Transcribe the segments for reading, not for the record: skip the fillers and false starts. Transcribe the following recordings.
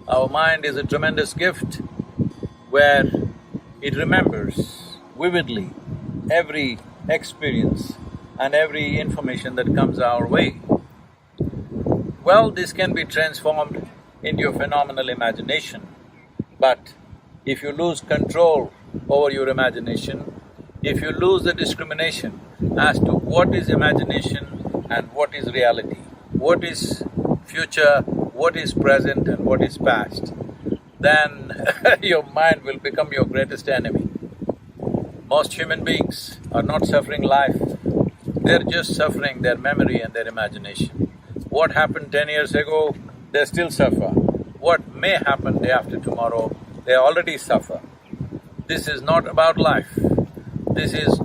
Our mind is a tremendous gift where it remembers vividly every experience and every information that comes our way. Well, this can be transformed into a phenomenal imagination, but if you lose control over your imagination, if you lose the discrimination as to what is imagination and what is reality, what is future, what is present and what is past, then your mind will become your greatest enemy. Most human beings are not suffering life, they're just suffering their memory and their imagination. What happened 10 years ago, they still suffer. What may happen day after tomorrow, they already suffer. This is not about life. This is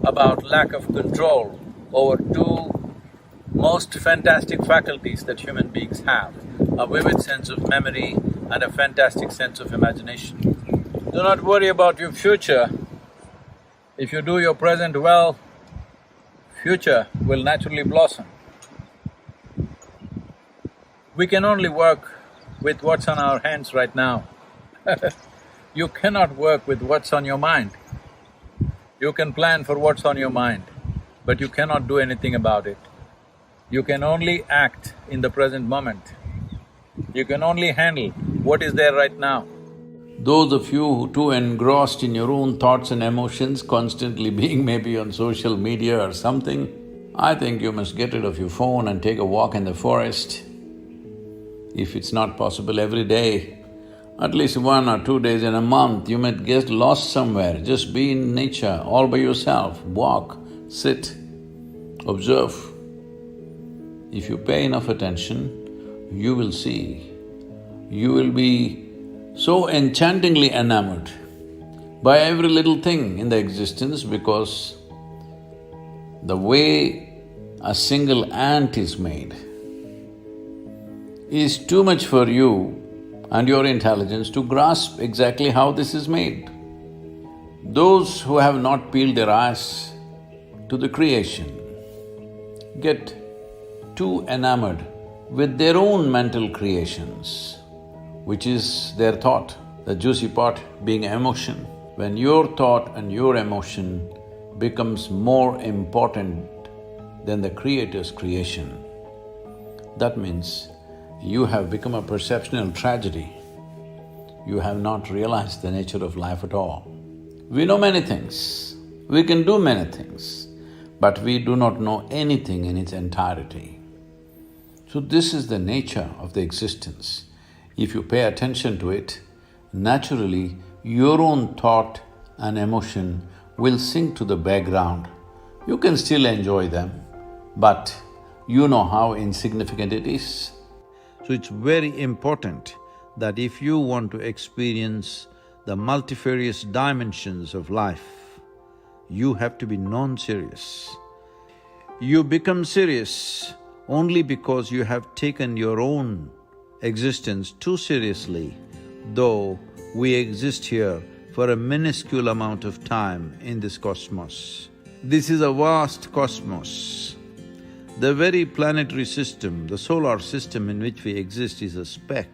about lack of control over two most fantastic faculties that human beings have, a vivid sense of memory and a fantastic sense of imagination. Do not worry about your future. If you do your present well, future will naturally blossom. We can only work with what's on our hands right now. You cannot work with what's on your mind. You can plan for what's on your mind, but you cannot do anything about it. You can only act in the present moment. You can only handle what is there right now. Those of you who too engrossed in your own thoughts and emotions, constantly being maybe on social media or something, I think you must get rid of your phone and take a walk in the forest. If it's not possible every day, at least 1 or 2 days in a month, you might get lost somewhere. Just be in nature all by yourself, walk, sit, observe. If you pay enough attention, you will see. You will be so enchantingly enamored by every little thing in the existence because the way a single ant is made is too much for you and your intelligence to grasp exactly how this is made. Those who have not peeled their eyes to the creation get too enamored with their own mental creations, which is their thought, the juicy part being emotion. When your thought and your emotion becomes more important than the Creator's creation, that means you have become a perceptual tragedy. You have not realized the nature of life at all. We know many things, we can do many things, but we do not know anything in its entirety. So this is the nature of the existence. If you pay attention to it, naturally your own thought and emotion will sink to the background. You can still enjoy them, but you know how insignificant it is. So it's very important that if you want to experience the multifarious dimensions of life, you have to be non-serious. You become serious only because you have taken your own existence too seriously, though we exist here for a minuscule amount of time in this cosmos. This is a vast cosmos. The very planetary system, the solar system in which we exist is a speck.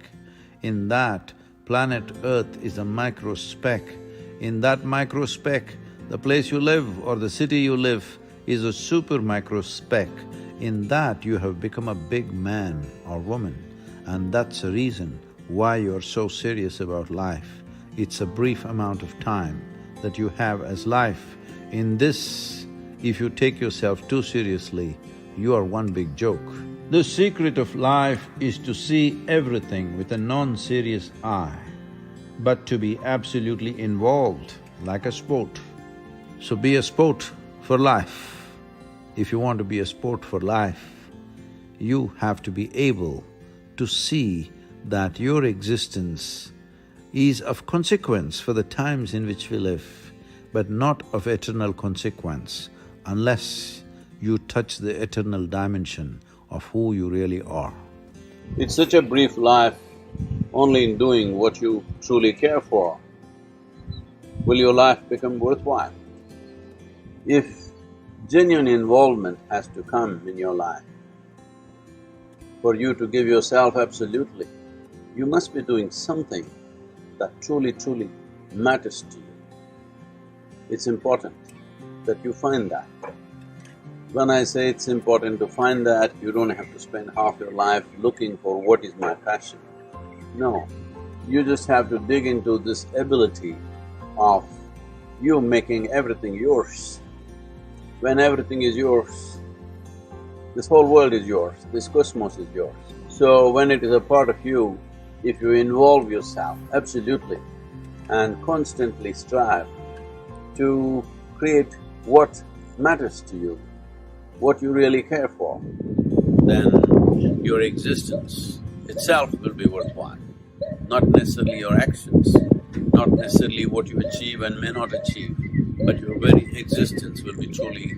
In that, planet Earth is a micro speck. In that micro speck, the place you live or the city you live is a super micro speck. In that, you have become a big man or woman, and that's the reason why you're so serious about life. It's a brief amount of time that you have as life. In this, if you take yourself too seriously, you are one big joke. The secret of life is to see everything with a non-serious eye, but to be absolutely involved like a sport. So be a sport for life. If you want to be a sport for life, you have to be able to see that your existence is of consequence for the times in which we live, but not of eternal consequence unless you touch the eternal dimension of who you really are. It's such a brief life, only in doing what you truly care for will your life become worthwhile. If genuine involvement has to come in your life, for you to give yourself absolutely, you must be doing something that truly matters to you. It's important that you find that. When I say it's important to find that, you don't have to spend half your life looking for what is my passion. No, you just have to dig into this ability of you making everything yours. When everything is yours, this whole world is yours, this cosmos is yours. So when it is a part of you, if you involve yourself absolutely and constantly strive to create what matters to you, what you really care for, then your existence itself will be worthwhile. Not necessarily your actions, not necessarily what you achieve and may not achieve, but your very existence will be truly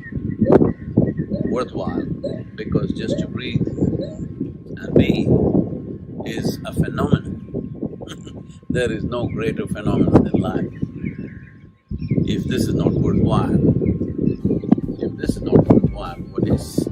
worthwhile, because just to breathe and be is a phenomenon. There is no greater phenomenon in life. If this is not worthwhile, what is?